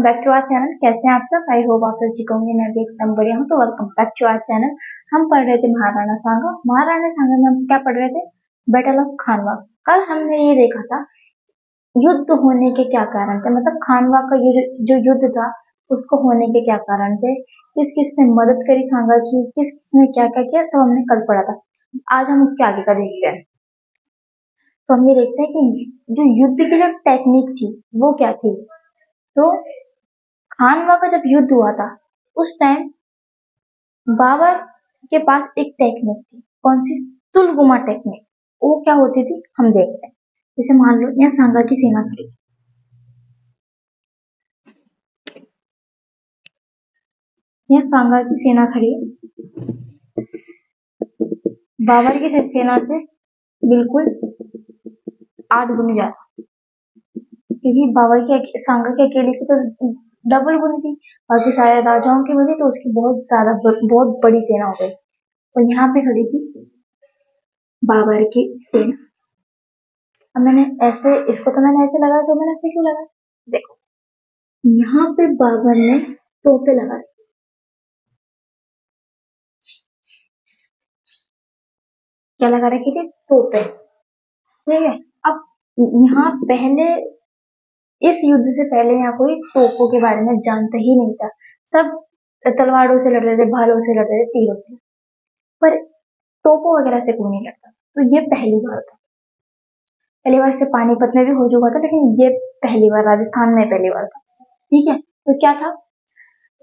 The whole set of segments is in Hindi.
Welcome back to our channel. कैसे हैं आप सब? आई होप आप सब ठीक होंगे। मैं भी एकदम बढ़िया हूँ। तो welcome back to our channel. हम पढ़ रहे थे महाराणा सांगा। महाराणा सांगा में हम क्या पढ़ रहे थे? बैटल ऑफ खानवा। कल हमने ये देखा था युद्ध होने के क्या कारण थे, मतलब खानवा का जो युद्ध था उसको होने के क्या कारण थे, किस किस ने मदद करी सांगा की, किस किस ने क्या क्या किया, सब हमने कल पढ़ा था। आज हम उसके आगे का देखते हैं। तो हम ये देखते हैं कि जो युद्ध की जो टेक्निक थी वो क्या थी। तो खानवा का जब युद्ध हुआ था उस टाइम बाबर के पास एक टेक्निक थी। कौन सी? तुलगुमा टेक्निक। वो क्या होती थी हम देखते हैं। जैसे मान लो यहाँ सांगा की सेना खड़ी, यहाँ सांगा की सेना खड़ी, बाबर की सेना से बिल्कुल 8 गुनी ज्यादा, क्योंकि बाबर की सांगा के अकेले की तो डबल गुनी थी, बाकी सारे राजाओं की वजह तो उसकी बहुत ज्यादा बहुत बड़ी सेना हो गई। और यहाँ पे खड़ी थी बाबर की सेना। अब मैंने ऐसे, इसको तो मैंने ऐसे लगाया, तो मैंने ऐसे क्यों लगाया? देखो यहाँ पे बाबर ने तोपे लगाई, क्या लगा रखी थी? तोपे। ठीक है। अब यहाँ पहले, इस युद्ध से पहले यहाँ कोई तोपों के बारे में जानता ही नहीं था। सब तलवारों से लड़ रहे थे, भालों से लड़ रहे थे, तीरों से, पर तोपों वगैरह से कोई नहीं लड़ता। तो ये पहली बार था। पहली बार से पानीपत में भी हो चुका था, लेकिन ये पहली बार राजस्थान में पहली बार था। ठीक है। तो क्या था,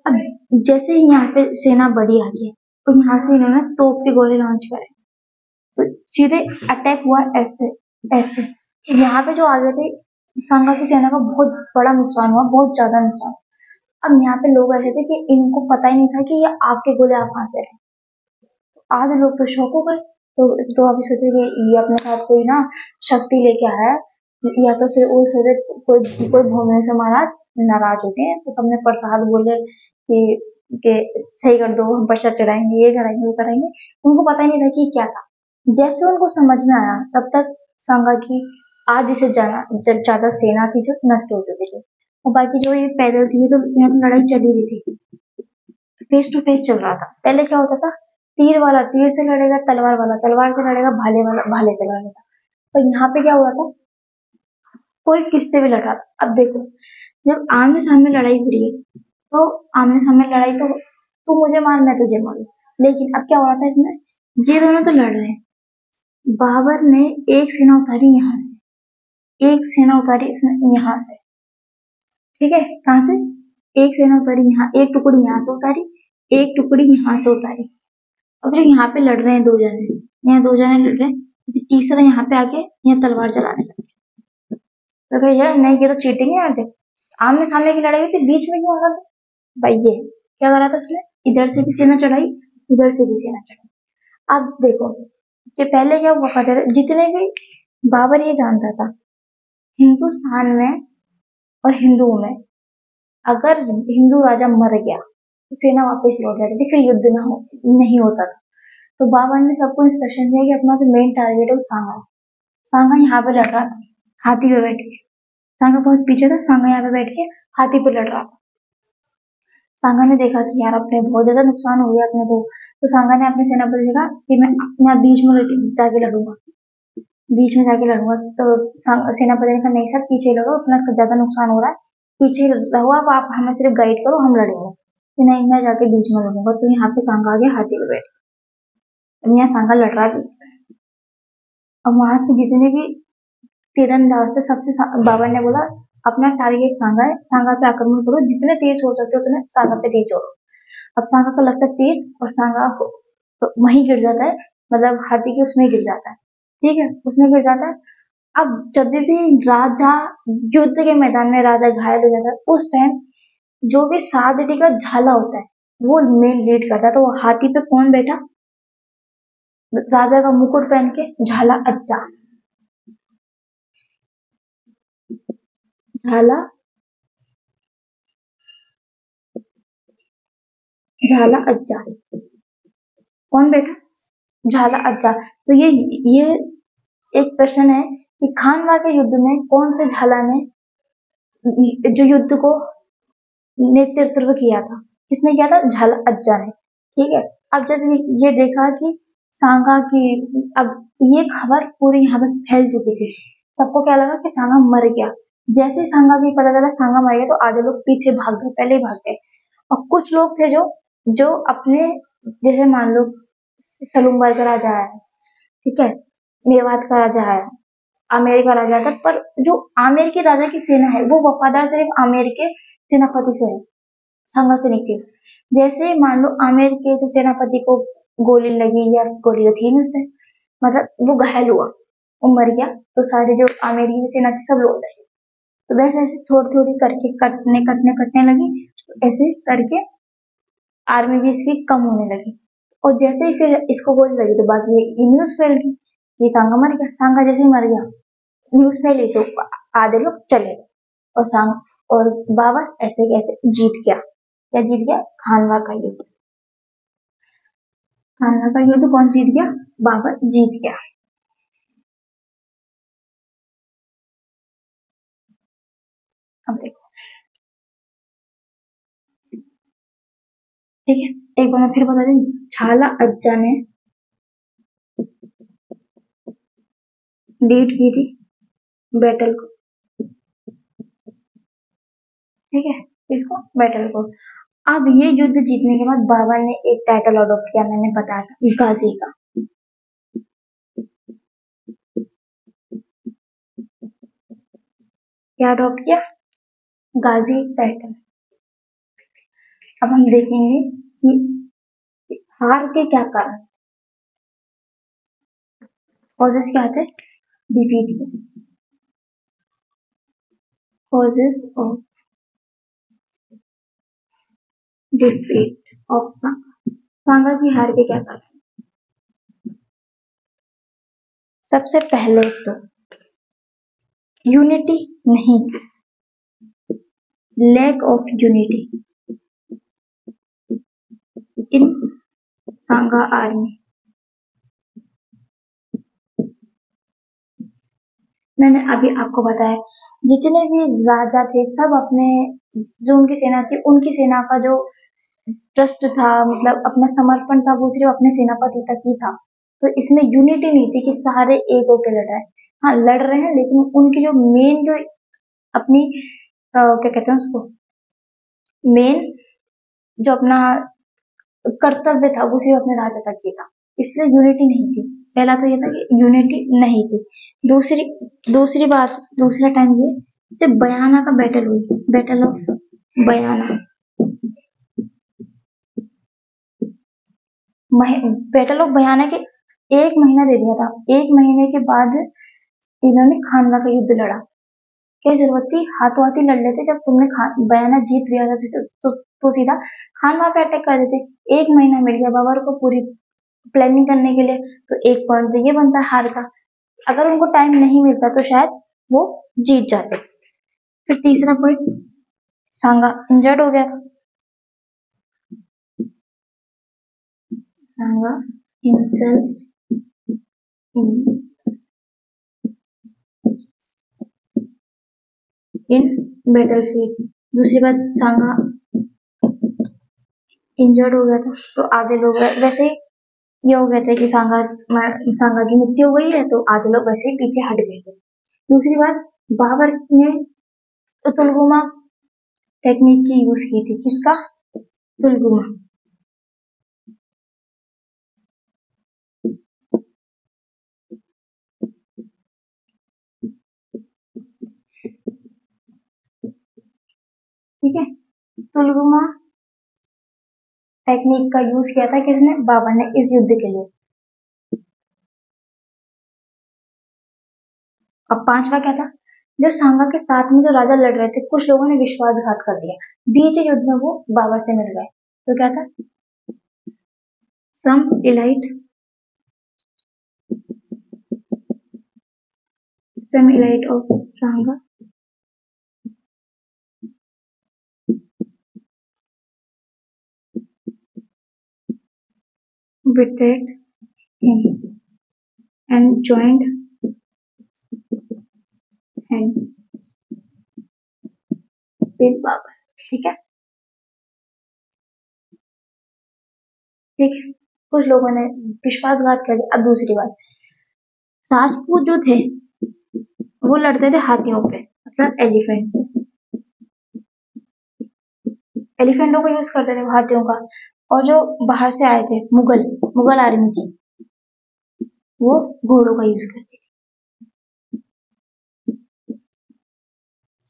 अब जैसे ही यहाँ पे सेना बढ़ी आगे, तो यहाँ से इन्होंने तोप के गोले लॉन्च करे, तो सीधे अटैक हुआ ऐसे ऐसे। यहाँ पे जो आगे थे सांगा की सेना का बहुत बड़ा नुकसान हुआ, बहुत ज्यादा नुकसान। अब यहाँ पे लोग ऐसे थे कि इनको पता ही नहीं था कि ये आपके गोले आप कहाँ से रहे। आधे लोग तो शौक हो गए, तो अभी सोचे कि ये अपने साथ कोई ना शक्ति लेके आया है, या तो फिर वो सोचे कोई कोई भूमि से महाराज नाराज हो गए, तो सबने प्रसाद बोले कि सही कर दो, हम प्रसाद चढ़ाएंगे, ये कराएंगे, वो कराएंगे। उनको पता ही नहीं था कि क्या था। जैसे उनको समझ में आया तब तक सांगा की आधी से ज्यादा सेना थी जो नष्ट हो चुकी थी, और बाकी जो ये पैदल थी, तो यहाँ तो लड़ाई चली रही थी, फेस टू फेस चल रहा था। पहले क्या होता था, तीर वाला तीर से लड़ेगा, तलवार वाला तलवार से लड़ेगा, भाले वाला भाले से लड़ेगा। पर यहाँ पे क्या हुआ था, कोई किससे भी लड़ रहा था। अब देखो, जब आमने सामने लड़ाई हो रही है, तो आमने सामने लड़ाई तो तू मुझे मार, मैं तुझे मारू। लेकिन अब क्या हो रहा था इसमें, ये दोनों तो लड़ रहे हैं। बाबर ने एक सेना उतारी यहाँ से, एक सेना उतारी इसने यहाँ से। ठीक है। कहाँ से? एक सेना उतारी यहाँ, एक टुकड़ी यहाँ से उतारी, एक टुकड़ी यहाँ से उतारी। अब जो यहाँ पे लड़ रहे हैं दो जने, यहाँ दो जने लड़ रहे हैं, तीसरा यहाँ पे आके यहाँ तलवार चलाने लगे। तो कहे यार नहीं, ये तो चीटिंग है यार। देख, आमने सामने की लड़ाई हुई थी, बीच में क्यों आ गया भाई? ये क्या करा था उसने? इधर से भी सेना चढ़ाई, उधर से भी सेना चढ़ाई। अब देखो कि पहले क्या हुआ करते थे, जितने भी, बाबर ये जानता था हिंदुस्तान में और हिंदुओं में अगर हिंदू राजा मर गया तो सेना वापस लौट जाती थी, फिर युद्ध नहीं होता था। तो बाबर ने सबको इंस्ट्रक्शन दिया कि अपना जो मेन टारगेट है वो सांगा है। सांगा यहाँ पे लड़ रहा था हाथी पे बैठ के, सांगा बहुत पीछे था, सांगा यहाँ पे बैठ के हाथी पे लड़ रहा था। सांगा ने देखा कि यार अपने बहुत ज्यादा नुकसान हो गया अपने को, तो सांगा ने अपने सेनापति से कहा कि मैं बीच में जाके लड़ूंगा, बीच में जाके लड़ूंगा। तो सेनापति ने कहा नहीं सर, पीछे लड़ो, अपना ज्यादा नुकसान हो रहा है, पीछे रहो, आप हमें सिर्फ गाइड करो, हम लड़ेंगे। कि नहीं, मैं जाके बीच में लड़ूंगा। तो यहाँ पे सांगा आ गया हाथी पे बैठ, यहाँ सांगा लड़ रहा है बीच में। अब वहां के जितने भी तीरंदाज थे, सबसे बाबर ने बोला अपना टारगेट सांगा है, सांगा पे आक्रमण करो, जितने तेज हो सकते हो उतने सांगा पे तेज हो। अब सांगा का लगता है तीर, और सांगा तो वहीं गिर जाता है, मतलब हाथी के उसमें गिर जाता है। ठीक है, उसमें गिर जाता है। अब जब भी राजा युद्ध के मैदान में राजा घायल हो जाता है, उस टाइम जो भी सादड़ी का झाला होता है वो मेन लीड करता है। तो वो हाथी पे कौन बैठा? राजा का मुकुट पहन के, झाला अज्जा, झाला झाला अज्जा, कौन बैठा? झाला अज्जा। तो ये एक प्रश्न है कि खानवा के युद्ध में कौन से झाला ने जो युद्ध को नेतृत्व किया था। किसने किया था? झाला अज्जा ने। ठीक है। अब जब ये देखा कि सांगा की, अब ये खबर पूरी यहाँ पे फैल चुकी थी, सबको क्या लगा कि सांगा मर गया। जैसे ही सांगा भी पता चला सांगा मर गया तो आधे लोग पीछे भाग गए, पहले ही भाग गए। और कुछ लोग थे जो जो अपने, जैसे मान लो सलूम्बर का राजा है, ठीक है, मेवात का राजा है, आमेर का राजा था, पर जो आमेर के राजा की सेना है वो वफादार सिर्फ आमेर के सेनापति से है, सांगा से नहीं थी। जैसे मान लो आमेर के जो सेनापति को गोली लगी, या गोली तो थी नहीं उसने, मतलब वो घायल हुआ, वो मर गया, तो सारे जो आमेर की सेना थी सब लोग गए। तो वैसे ऐसे थोड़ी थोड़ी करके कटने कटने कटने लगी, तो ऐसे करके आर्मी भी इसकी कम होने लगी। और जैसे ही फिर इसको गोली लगी तो बाकी ये न्यूज फैल गई, ये सांगा मर गया। सांगा जैसे ही मर गया, न्यूज फैली तो आधे लोग चले गए, और और बाबर ऐसे कैसे जीत गया। क्या जीत गया? खानवा का युद्ध। खानवा का युद्ध कौन जीत गया? बाबर जीत गया। अब देखो, ठीक है, एक बार मैं फिर बता दूं, झाला अज्जा ने लीड की थी बैटल को, ठीक है, इसको बैटल को। अब ये युद्ध जीतने के बाद बाबर ने एक टाइटल अडॉप्ट किया, मैंने बताया था, गाजी का। क्या अडॉप्ट किया? गाजी टाइटल। अब हम देखेंगे कि हार के क्या कारण, कॉजेस क्या थे डिफीट के, कॉजेस ऑफ डिफीट ऑफ सांगा। सांगा की हार के क्या कारण? सबसे पहले तो यूनिटी नहीं थी, lack of unity in Sanga army. मैंने अभी आपको बताया, जितने भी राजा थे सब अपने, जो उनकी सेना थी, उनकी सेना का जो ट्रस्ट था, मतलब अपना समर्पण था, वो सिर्फ अपने सेनापति तक ही था। तो इसमें यूनिटी नहीं थी कि सारे एक होकर लड़ रहे हैं। हाँ लड़ रहे हैं, लेकिन उनकी जो मेन, जो अपनी क्या कहते हैं उसको, मेन जो अपना कर्तव्य था वो सिर्फ अपने राजा तक ही था, इसलिए यूनिटी नहीं थी। पहला तो ये था कि यूनिटी नहीं थी। दूसरी दूसरी बात, दूसरा टाइम ये, जब बयाना का बैटल हुई, battle of Bayana, battle of Bayana के एक महीना दे दिया था, एक महीने के बाद इन्होंने खानवा का युद्ध लड़ा। क्या जरूरत थी? हाथों हाथी लड़ लेते, जब तुमने बयाना जीत लिया था तो सीधा खानवा पे अटैक कर देते। एक महीना मिल गया बाबर को पूरी प्लानिंग करने के लिए, तो एक पॉइंट तो ये बनता हार का। अगर उनको टाइम नहीं मिलता तो शायद वो जीत जाते। फिर तीसरा पॉइंट, सांगा इंजर्ड हो गया था। सांगा हिमसेल्फ इन बैटलफील्ड। दूसरी बात, सांगा इंजर्ड हो गया था, तो आधे लोग वैसे ही ये हो गए थे कि सांगा की मृत्यु हो गई है, तो आधे लोग वैसे ही पीछे हट गए थे। दूसरी बात, बाबर ने तुलगुमा टेक्निक की यूज की थी। किसका? तुलगुमा। ठीक है, तुलगुमा टेक्निक का यूज किया था किसने? बाबर ने, इस युद्ध के लिए। अब पांचवा क्या था? जो सांगा के साथ में जो राजा लड़ रहे थे, कुछ लोगों ने विश्वासघात कर दिया, बीच युद्ध में वो बाबर से मिल गए। तो क्या था? Some elite, some elite of Sanga betrayed him and joined hands with Babur. ठीक है, ठीक है, कुछ लोगों ने विश्वासघात कर दिया। अब दूसरी बात, राजपूत जो थे वो लड़ते थे हाथियों पे, मतलब एलिफेंट, एलिफेंटों को यूज करते थे हाथियों का। और जो बाहर से आए थे मुगल, मुगल आर्मी थी, वो घोड़ों का यूज करती थी।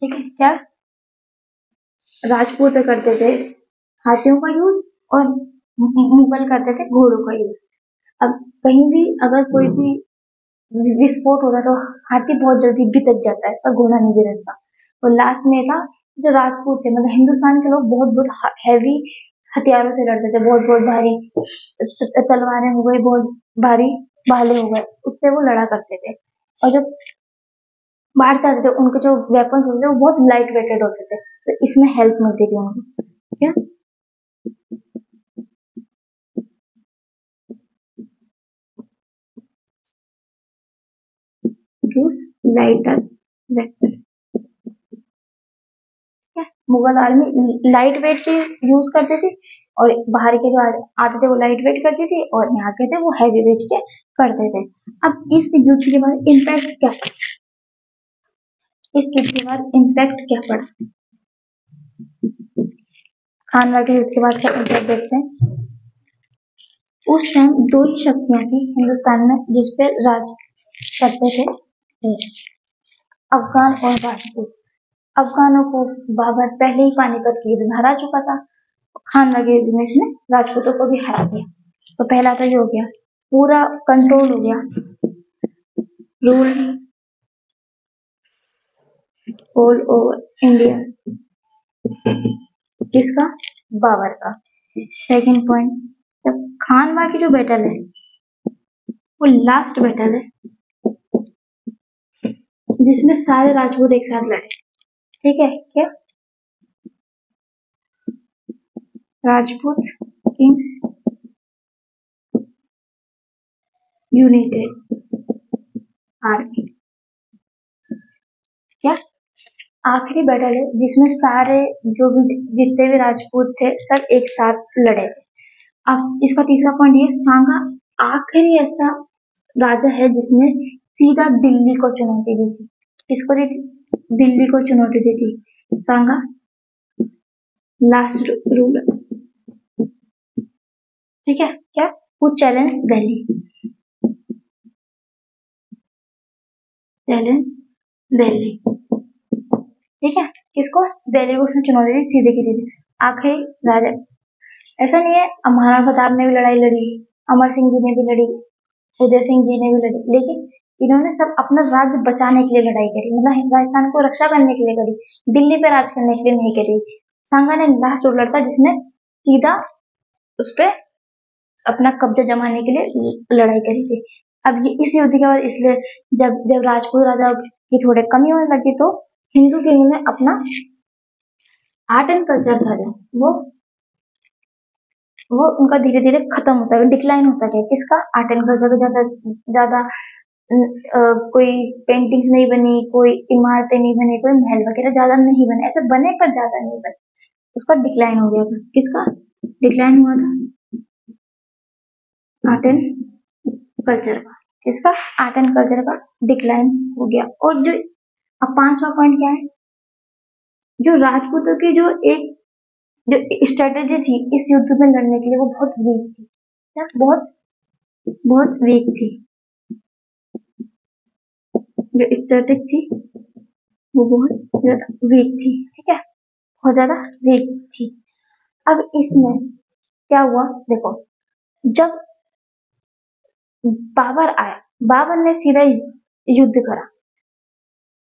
ठीक है, क्या राजपूत करते थे हाथियों का यूज और मुगल करते थे घोड़ों का यूज। अब कहीं भी अगर कोई भी विस्फोट होता तो हाथी बहुत जल्दी बितक जाता है पर घोड़ा नहीं बिगड़ता। और लास्ट में था जो राजपूत थे, मतलब हिंदुस्तान के लोग बहुत बहुत हैवी हथियारों से लड़ते थे, बहुत बहुत भारी तलवारें हो गई, बहुत भारी भाले हो गए, उससे वो लड़ा करते थे। और जो बाहर से आते थे उनके जो वेपन्स होते थे वो बहुत लाइट वेटेड होते थे, तो इसमें हेल्प मिलती थी उनको। क्या यूज लाइटर वेपन, क्या मुगल आर्मी लाइट वेट के यूज करते थे, और बाहर के जो आते थे वो लाइट वेट करते थे, और यहाँ के थे वो हैवी वेट के करते थे। अब इस युद्ध के बाद इम्पैक्ट क्या पड़ा, इस युद्ध के बाद इम्पैक्ट क्या पड़ा, खानवा के युद्ध के बाद क्या इम्पैक्ट देखते हैं। उस टाइम दो ही शक्तियां थी हिंदुस्तान में जिस पे राज करते थे, अफगान और राजपूत। अफगानों को बाबर पहले ही पानीपत की युद्ध में हरा चुका था, खानवा के युद्ध में इसने राजपूतों को भी हरा दिया। तो पहला तो ये हो गया, पूरा कंट्रोल हो गया, रूल ऑल ओवर इंडिया किसका, बाबर का। सेकंड पॉइंट, जब खानवा की जो बैटल है वो लास्ट बैटल है जिसमें सारे राजपूत एक साथ लड़े। ठीक है, क्या राजपूत किंग्स यूनाइटेड आर्मी, क्या आखिरी बैटल है जिसमें सारे जो भी जितने भी राजपूत थे सब एक साथ लड़े थे। अब इसका तीसरा पॉइंट ये, सांगा आखिरी ऐसा राजा है जिसने सीधा दिल्ली को चुनौती दी थी। किसको दी थी, दिल्ली को चुनौती दी थी, सांगा लास्ट रूलर। ठीक है, क्या वो चैलेंज दिल्ली, चैलेंज दिल्ली। ठीक है, किसको, दिल्ली को उसने चुनौती दी सीधे की सीधे, आखिरी राजा। ऐसा नहीं है, महाराणा प्रताप ने भी लड़ाई लड़ी, अमर सिंह जी ने भी लड़ी, उदय सिंह जी ने भी लड़ी, लेकिन इन्होंने सब अपना राज्य बचाने के लिए लड़ाई करी, मतलब राजस्थान को रक्षा करने के लिए करी, दिल्ली पे राज करने के लिए नहीं करी। सांगा ने लास्ट रूलर था जिसने सीधा उस पर अपना कब्जा जमाने के लिए लड़ाई करी थी। अब ये इस युद्ध के बाद, इसलिए जब जब राजपूत राजा की थोड़े कमी होने लगी तो हिंदू किंग ने अपना आर्ट एंड कल्चर था वो उनका धीरे धीरे खत्म होता गया, डिक्लाइन होता गया। किसका, आर्ट एंड कल्चर का ज्यादा ज्यादा कोई पेंटिंग्स नहीं बनी, कोई इमारतें नहीं बनी, कोई महल वगैरह ज्यादा नहीं बने, ऐसे बने पर ज्यादा नहीं बने, उसका डिक्लाइन हो गया था। किसका डिक्लाइन हुआ था, आर्ट एंड कल्चर का। किसका, आर्ट एंड कल्चर का डिक्लाइन हो गया। और जो अब पांचवा पॉइंट क्या है, जो राजपूतों की जो एक जो स्ट्रेटेजी थी इस युद्ध में लड़ने के लिए वो बहुत वीक थी, क्या बहुत बहुत वीक थी, जो स्ट्रेटेजी थी वो बहुत ज्यादा वीक थी। ठीक है, बहुत ज्यादा वीक थी। अब इसमें क्या हुआ देखो, जब बाबर आया, बाबर ने सीधा युद्ध करा।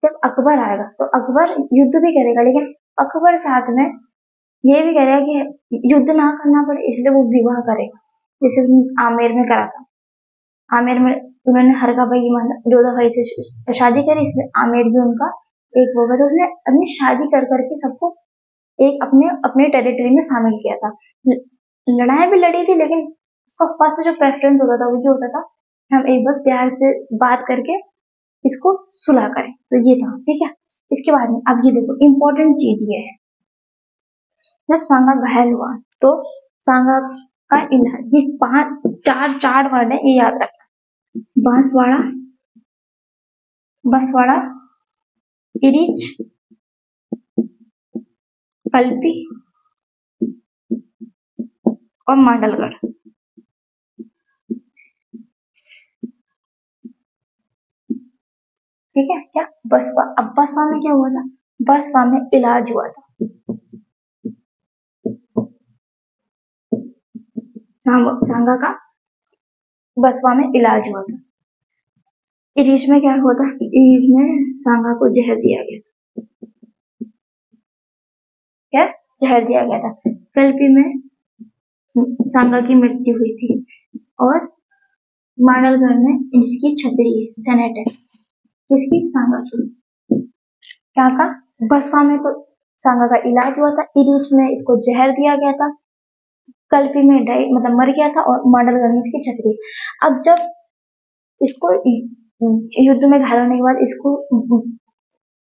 जब अकबर आएगा तो अकबर युद्ध भी करेगा, लेकिन अकबर साथ में ये भी करेगा कि युद्ध ना करना पड़े इसलिए वो विवाह करेगा, जैसे उसने आमेर में करा था। आमेर में उन्होंने हरका भाई जोधा भाई से शादी करी, इसलिए आमेर भी उनका एक हो गया। तो उसने अपनी शादी कर करके सबको एक अपने अपने टेरिटरी में शामिल किया था। लड़ाई भी लड़ी थी, लेकिन उसका फर्स्ट जो प्रेफरेंस होता था वो ये होता था हम एक बार प्यार से बात करके इसको सुलह करें, तो ये था। ठीक है, इसके बाद में अब ये देखो इम्पोर्टेंट चीज ये है, जब सांगा घायल हुआ तो सांगा का इलाज, ये चार चार वर्ड है, ये याद रखना। बांसवाड़ा, बसवाड़ा, इरिच, कल्पी और मांडलगढ़। ठीक है क्या? बसवा, अब बसवा में क्या हुआ था? बसवा में इलाज हुआ था, सांगा का बसवा में इलाज हुआ था। इरीज में क्या हुआ था? इरीज में सांगा को जहर दिया गया था। क्या? जहर दिया गया था। कल्पी में सांगा की मृत्यु हुई थी और मांडलगढ़ में इसकी छतरी है, सेनेट है, किसकी? सांगा की। क्या का? बसवा में तो सांगा का इलाज हुआ था, इरीच में इसको जहर दिया गया था, कल्पी में मतलब मर गया था और मांडलगढ़ में इसकी छतरी। अब जब इसको युद्ध में घायल होने के बाद इसको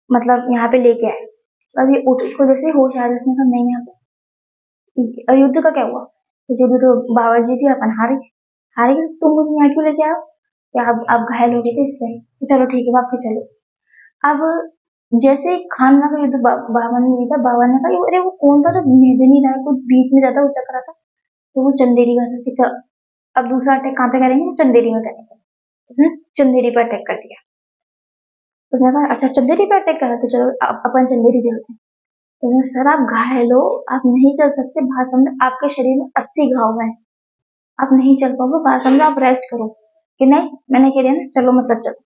मतलब यहाँ पे लेके आए, अब ये इसको जैसे होश आ उसने कहा नहीं यहाँ पे, ठीक है। और युद्ध का क्या हुआ? तो युद्ध तो बाबर जी थी, अपन हारे हारे गए, तुम मुझे यहाँ क्यों लेके आओ? क्या आप घायल हो गए थे इसलिए? तो चलो ठीक है, वापस चलो। अब जैसे खानवा का युद्ध बाबर ने जीता, बाबर ने कहा अरे वो कौन था जो मेदिनी राय को बीच में जाता उचक रहा था, तो वो चंदेरी का था। अब दूसरा अटैक कहाँ पे करेंगे? चंदेरी में करेंगे। उसने चंदेरी पर अटैक कर दिया। उसने कहा अच्छा चंदेरी पे अटैक करा, तो चलो अपन चंदेरी चलते हैं। तो सर आप घायल हो, आप नहीं चल सकते, बात समझो, आपके शरीर में 80 घाव हैं, आप नहीं चल पाओगे, बात समझो, आप रेस्ट करो। कि नहीं, मैंने कह दिया ना, चलो मतलब चलो।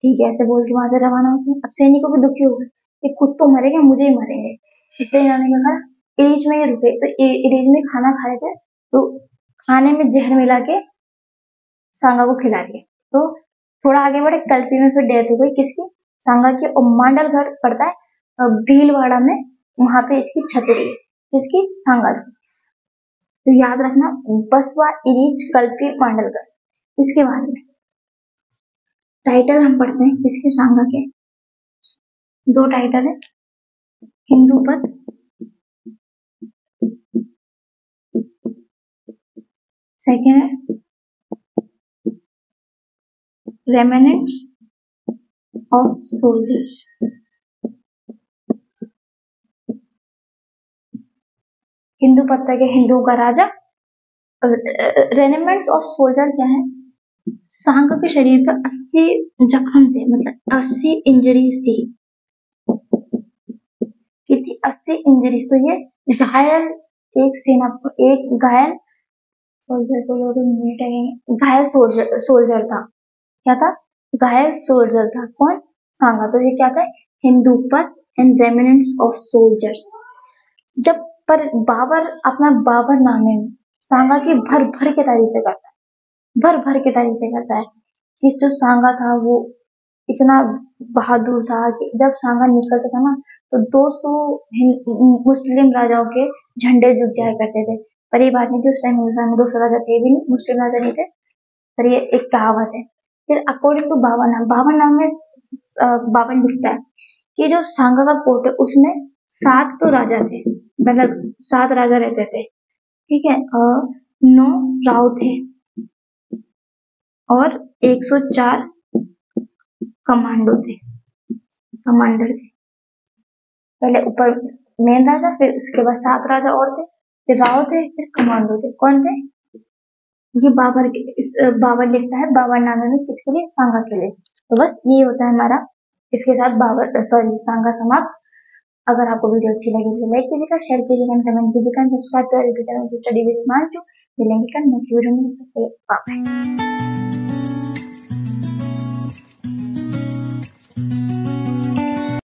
ठीक है, ऐसे बोल के वहां से रवाना होते हैं। अब सैनिकों भी दुखी हो गए कि खुद तो मरेंगे, मुझे ही मरेंगे, इसलिए इन्होंने क्या कहा, इरीज में ही रुके। तो इरीज में खाना खा रहे थे, तो खाने में जहर मिला के सांगा को खिला दिया। तो थोड़ा आगे बढ़े, कल्पी में फिर डेथ हो गई, किसकी? सांगा की। और मांडलगढ़ पड़ता है भीलवाड़ा में, वहां पे इसकी छतरी है, किसकी? सांगा की। तो याद रखना, बसवा, इरीच, कल्पी, मांडलगढ़। इसके बाद में टाइटल हम पढ़ते हैं किसके? सांगा के। दो टाइटल है, हिंदू पद, सेकेंड है रेमिनेंट्स ऑफ सोल्जर्स। हिंदू पत्ता के हिंदू का राजा। रेमिनेंट्स ऑफ सोल्जर क्या है? सांगा के शरीर पर 80 जख्म थे, मतलब 80 इंजरीज थी। कितनी? 80 इंजरीज। तो ये घायल एक घायल घायल सोल्जर था। क्या था? घायल सोल्जर था। कौन? सांगा। तो ये क्या था? हिंदू पद एंड रेमिनेंट्स ऑफ सोल्जर्स। जब पर बाबर अपना बाबर नामे में सांगा की भर भर के तारीफें करता है, भर भर के तारीफें करता है कि जो सांगा था वो इतना बहादुर था कि जब सांगा निकलता था ना, तो 200 मुस्लिम राजाओं के झंडे झुक जाया करते थे। पर ये बात नहीं थी, उस टाइम हिंदुस्तान में 200 राजा थे भी नहीं, मुस्लिम राजा नहीं थे, पर ये एक कहावत है। फिर अकॉर्डिंग टू बाबर नाम में बाबर लिखता है कि जो सांगा का कोर्ट है उसमें 7 तो राजा थे, मतलब 7 राजा रहते थे, ठीक है, 9 राव थे और 104 कमांडो थे, कमांडर थे। पहले ऊपर मेन राजा, फिर उसके बाद 7 राजा और थे, फिर राव थे, फिर कमांडो थे। कौन थे? ये बाबर लिखता है बाबर नामे में, किसके लिए? सांगा के लिए। तो बस ये होता है हमारा, इसके साथ बाबर सांगा समाप्त। अगर आपको वीडियो अच्छी लगी तो लाइक कीजिएगा, शेयर कीजिएगा, कमेंट कीजिएगा, सब्सक्राइब करिए चैनल स्टडी विद हिमांशु। मिलेंगे कल नेक्स्ट वीडियो में, बाय।